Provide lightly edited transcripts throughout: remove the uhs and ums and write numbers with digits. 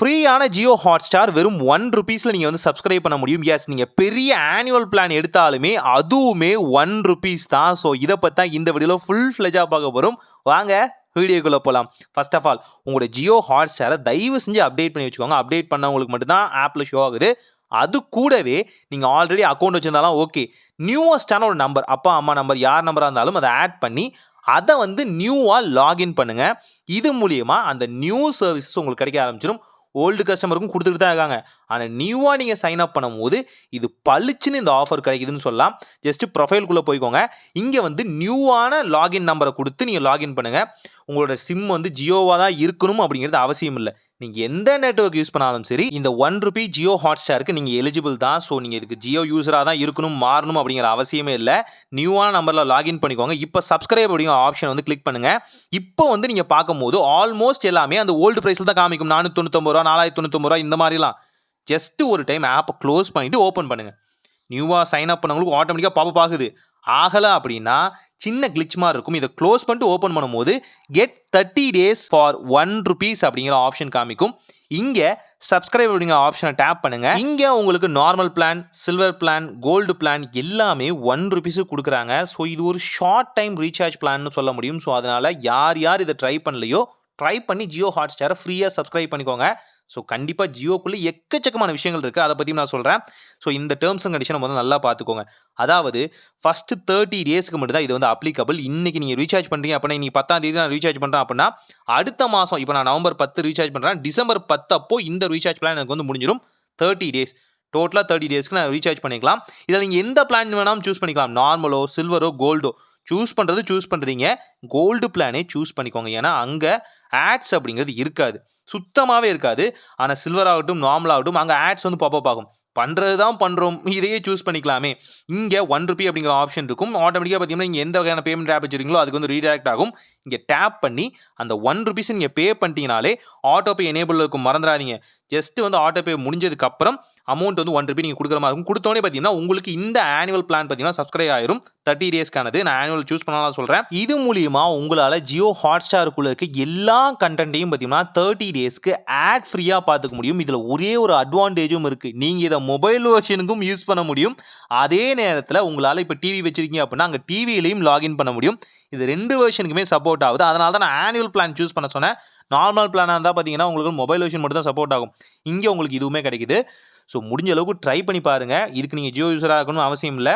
ஃப்ரீயான Jio Hotstar வெறும் ₹1 நீங்கள் வந்து சப்ஸ்கிரைப் பண்ண முடியும். எஸ், நீங்கள் பெரிய ஆனுவல் பிளான் எடுத்தாலுமே அதுவுமே ₹1 தான். ஸோ இதை பற்றி தான் இந்த வீடியோவில் ஃபுல் ஃப்ளெஜாக பார்க்க போகிறோம். வாங்க வீடியோக்குள்ளே போகலாம். ஃபர்ஸ்ட் ஆஃப் ஆல் உங்களோட ஜியோ ஹாட்ஸ்டாரை தயவு செஞ்சு அப்டேட் பண்ணி வச்சுக்கோங்க. அப்டேட் பண்ணவங்களுக்கு மட்டும்தான் ஆப்பில் ஷோ ஆகுது. அது கூடவே நீங்கள் ஆல்ரெடி அக்கௌண்ட் வச்சுருந்தாலும் ஓகே, நியூவஸ்டான ஒரு நம்பர், அப்பா அம்மா நம்பர் யார் நம்பராக இருந்தாலும் அதை ஆட் பண்ணி அதை வந்து நியூவாக லாகின் பண்ணுங்கள். இது மூலியமா அந்த நியூ சர்வீசஸ் உங்களுக்கு கிடைக்க ஆரம்பிச்சிடும். ஓல்டு கஸ்டமருக்கும் கொடுத்துட்டு தான் இருக்காங்க. ஆனால் நியூவாக நீங்கள் சைன் அப் பண்ணும்போது இது பளிச்சுன்னு இந்த ஆஃபர் கிடைக்குதுன்னு சொல்லலாம். ஜஸ்ட் ப்ரொஃபைல்குள்ளே போய்க்கோங்க. இங்கே வந்து நியூவான லாகின் நம்பரை கொடுத்து நீங்கள் லாகின் பண்ணுங்கள். உங்களோட சிம் வந்து ஜியோவாக தான் இருக்கணும் அப்படிங்கிறது அவசியம் இல்லை. நீங்கள் எந்த நெட்வொர்க் யூஸ் பண்ணாலும் சரி, இந்த ₹1 ஜியோ ஹாட்ஸ்டாருக்கு நீங்கள் எலிஜிபிள் தான். ஸோ நீங்கள் இதுக்கு ஜியோ யூஸராக தான் இருக்கணும், மாறணும் அப்படிங்கிற அவசியமே இல்லை. நியூவான நம்பரில் லாகின் பண்ணிக்கோங்க. இப்போ சப்ஸ்கிரைப் அப்படிங்கிற ஆப்ஷன் வந்து கிளிக் பண்ணுங்கள். இப்போ வந்து நீங்கள் பார்க்கும்போது ஆல்மோஸ்ட் எல்லாமே அந்த ஓல்டு ப்ரைஸில் தான் காமிக்கும். ₹499, ₹4099 இந்த மாதிரிலாம். ஜஸ்ட் ஒரு டைம் ஆப்பை க்ளோஸ் பண்ணிவிட்டு ஓப்பன் பண்ணுங்கள். நியூவாக சைன் அப் பண்ணவங்களுக்கு ஆட்டோமேட்டிக்காக பாப்பப் ஆகுது. ஆகலை அப்படின்னா சின்ன கிளிச் மாதிரி இருக்கும். இதை க்ளோஸ் பண்ணிட்டு ஓப்பன் பண்ணும்போது கெட் 30 டேஸ் ஃபார் ₹1 அப்படிங்கிற ஆப்ஷன் காமிக்கும். இங்கே சப்ஸ்கிரைப் அப்படிங்கிற ஆப்ஷனை டேப் பண்ணுங்க. இங்கே உங்களுக்கு normal plan, silver plan, gold plan எல்லாமே ₹1 கொடுக்குறாங்க. ஸோ இது ஒரு ஷார்ட் டைம் ரீசார்ஜ் பிளான்னு சொல்ல முடியும். ஸோ அதனால யார் இதை ட்ரை பண்ணலையோ ட்ரை பண்ணி ஜியோ ஹாட்ஸ்டாரை ஃப்ரீயாக சப்ஸ்கிரைப் பண்ணிக்கோங்க. ஸோ கண்டிப்பாக ஜியோக்குள்ளே எக்கச்சக்கமான விஷயங்கள் இருக்குது, அதை பற்றி நான் சொல்கிறேன். ஸோ இந்த டேர்ம்ஸ் அண்ட் கண்டிஷனை முதல்ல நல்லா பார்த்துக்கோங்க. அதாவது ஃபஸ்ட்டு 30 டேஸ்க்கு மட்டும் தான் இது வந்து அப்ளிகபிள். இன்றைக்கி நீங்கள் ரீசார்ஜ் பண்ணுறீங்க அப்படின்னா, இன்றைக்கி 10ஆம் தேதி நான் ரீசார்ஜ் பண்ணுறேன் அப்படின்னா, அடுத்த மாதம் இப்போ நான் நவம்பர் 10 ரீசார்ஜ் பண்ணுறேன், டிசம்பர் 10 அப்போ இந்த ரீசார்ஜ் பிளான் எனக்கு வந்து முடிஞ்சிடும். 30 டேஸ் டோட்டலாக 30 டேஸ்க்கு நான் ரீசார்ஜ் பண்ணிக்கலாம். இதில் நீங்கள் எந்த பிளான் வேணாலும் சூஸ் பண்ணிக்கலாம். நார்மலோ, சில்வரோ, கோல்டோ சூஸ் பண்ணுறீங்க. கோல்டு பிளானே சூஸ் பண்ணிக்கோங்க. ஏன்னா அங்கே ஆட்ஸ் அப்படிங்கிறது இருக்காது, சுத்தமாகவே இருக்காது. ஆனால் சில்வர் ஆகட்டும், நார்மல் ஆகட்டும், அங்கே ஆட்ஸ் வந்து பாப்பப் ஆகும். பண்ணுறது தான் பண்ணுறோம், இதையே சூஸ் பண்ணிக்கலாமே. இங்கே ₹1 அப்படிங்கிற ஆப்ஷன் இருக்கும். ஆட்டோமேட்டிக்காக பார்த்தீங்கன்னா நீங்கள் எந்த வகையான பேமெண்ட் ஆப் வச்சுருக்கீங்களோ அதுக்கு வந்து ரீடாக்ட் ஆகும். இங்கே டேப் பண்ணி அந்த ₹1 நீங்கள் பே பண்ணிட்டீங்கனாலே ஆட்டோ பே எனேபிள் இருக்கும், மறந்துடாதீங்க. ஜஸ்ட் வந்து ஆட்டோ பே முடிஞ்சதுக்கப்புறம் அமௌண்ட் வந்து ₹1 நீங்கள் கொடுக்குற மாதிரி இருக்கும். கொடுத்தோன்னே பார்த்தீங்கன்னா உங்களுக்கு இந்த ஆனுவல் பிளான் பார்த்தீங்கன்னா சப்ஸ்கிரைப் ஆயிரும். 30 டேஸ்க்கானது. நான் ஆனுவல் சூஸ் பண்ணலாம் சொல்கிறேன். இது மூலியமா உங்களால் ஜியோ ஹாட்ஸ்டாருக்குள்ளே இருக்க எல்லா கண்டென்ட்டையும் பார்த்தீங்கன்னா 30 டேஸ்க்கு ஆட் ஃப்ரீயாக பார்த்துக்க முடியும். இதில் ஒரே ஒரு அட்வான்டேஜும் இருக்குது. நீங்கள் இதை மொபைல் வெர்ஷனுக்கும் யூஸ் பண்ண முடியும். அதே நேரத்தில் உங்களால் இப்போ டிவி வச்சுருக்கீங்க அப்படின்னா அங்கே டிவியிலையும் லாகின் பண்ண முடியும். இது 2 வெர்ஷனுக்குமே சப்போர்ட் ஆகுது. அதனால தான் நான் ஆனுவல் பிளான் சூஸ் பண்ண சொன்னேன். நார்மல் பிளானாக இருந்தால் பார்த்தீங்கன்னா உங்களுக்கு மொபைல் வெர்ஷன் மட்டும் தான் சப்போர்ட் ஆகும். இங்கே உங்களுக்கு இதுவுமே கிடைக்குது. ஸோ முடிஞ்ச அளவுக்கு ட்ரை பண்ணி பாருங்கள். இதுக்கு நீங்கள் ஜியோ யூஸராக இருக்கணும்னு அவசியம் இல்லை.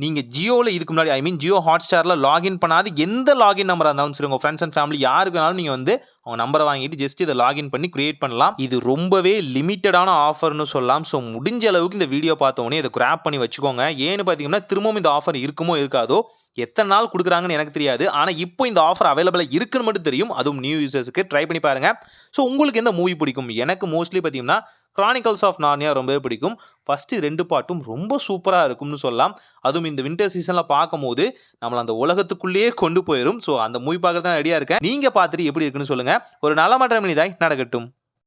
நீங்கள் ஜியோவில் இதுக்கு முன்னாடி ஜியோ ஹாட்ஸ்டாரில் லாகின் பண்ணாது எந்த லாகின் நம்பராக இருந்தாலும் சரி, உங்கள் ஃப்ரெண்ட்ஸ் அண்ட் ஃபேமிலி யாருக்கு வேணாலும் நீங்கள் வந்து அவங்க நம்பரை வாங்கிட்டு ஜஸ்ட் இதை லாகின் பண்ணி கிரியேட் பண்ணலாம். இது ரொம்பவே லிமிட்டடான ஆஃபர்னு சொல்லலாம். ஸோ முடிஞ்ச அளவுக்கு இந்த வீடியோ பார்த்தோன்னே இதை கிராப் பண்ணி வச்சுக்கோங்க. ஏன்னு பார்த்தீங்கன்னா திரும்பவும் இந்த ஆஃபர் இருக்குமோ இருக்காதோ, எத்தனை நாள் கொடுக்குறாங்கன்னு எனக்கு தெரியாது. ஆனால் இப்போ இந்த ஆஃபர் அவைலபிளாக இருக்குன்னு மட்டும் தெரியும். அதுவும் நியூ யூசர்ஸுக்கு. ட்ரை பண்ணி பாருங்கள். ஸோ உங்களுக்கு எந்த மூவி பிடிக்கும்? எனக்கு மோஸ்ட்லி பார்த்தீங்கன்னா கிரானிக்கல்ஸ் ஆஃப் நார்னியா ரொம்பவே பிடிக்கும். ஃபஸ்ட்டு 2 பார்ட்டும் ரொம்ப சூப்பராக இருக்கும்னு சொல்லலாம். அதுவும் இந்த வின்டர் சீசனில் பார்க்கும்போது நம்மளை அந்த உலகத்துக்குள்ளேயே கொண்டு போயிடும். ஸோ அந்த மூவி பார்க்க தான் ரெடியாக இருக்கேன். நீங்கள் பார்த்துட்டு எப்படி இருக்குன்னு சொல்லுங்கள். ஒரு நல்ல மாற்றம் இனிதாய் நடக்கட்டும்.